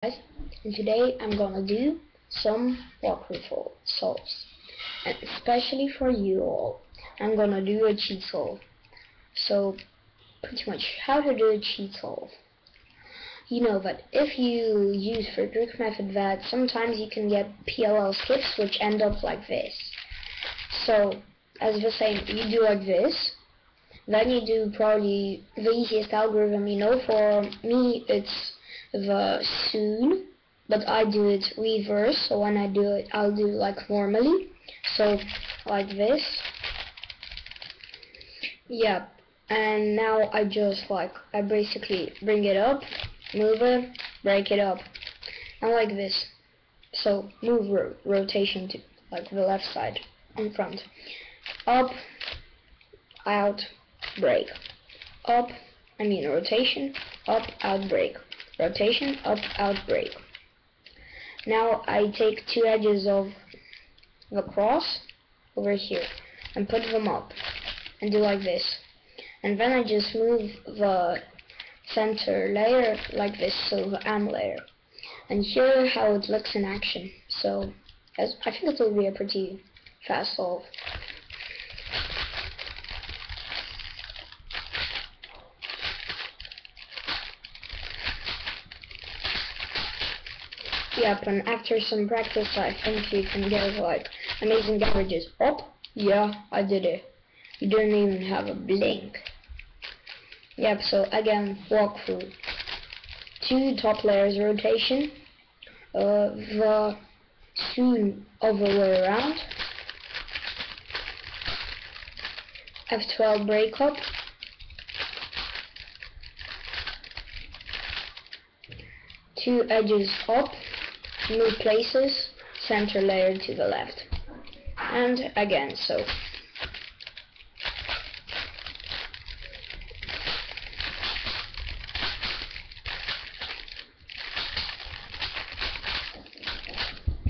guys, and today I'm gonna do some walkthrough solves, and especially for you all, I'm gonna do a cheat solve. So pretty much how to do a cheat solve. You know that if you use Friedrich's method, that sometimes you can get PLL skips which end up like this. So as the same, you do like this, then you do probably the easiest algorithm. For me it's the soon, but I do it reverse. So when I do it, I'll do like normally, so like this. Yeah, and now I basically bring it up, move it, break it up, and like this. So move rotation to like the left side in front, up, out, break, up, rotation, up, out, break, rotation, up, out, break. Now I take two edges of the cross over here and put them up and do like this, and then I just move the center layer like this, so the AND layer, and here how it looks in action. So I think it will be a pretty fast solve. Yep, and after some practice I think you can get like amazing averages. Oh, yeah, I did it. You didn't even have a blink. Yep, so again, walk through. Two top layers rotation, the soon other way around, F12 break up, two edges up, move places, center layer to the left, and again, so.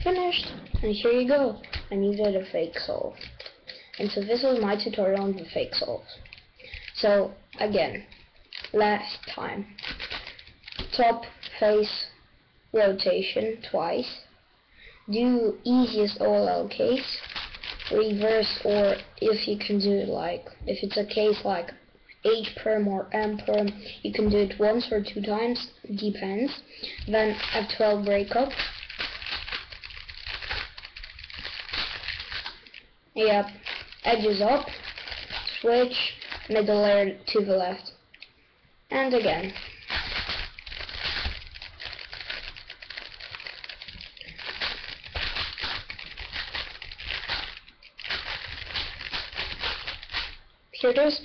Finished, and here you go, and you did a fake solve. And so this was my tutorial on the fake solve. So again, last time, top face rotation twice, do easiest OLL case, reverse, or if you can do it like, if it's a case like H perm or M perm, you can do it once or two times, depends. Then F12 breakup. Yep, edges up, switch, middle layer to the left, and again. Here it is,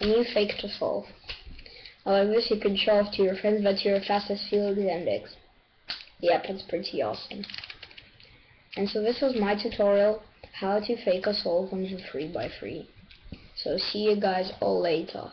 a new fake to solve. I like this, you can show off to your friends that you're fastest field index. Yep, it's pretty awesome. And so this was my tutorial, how to fake a solve on the 3x3. So see you guys all later.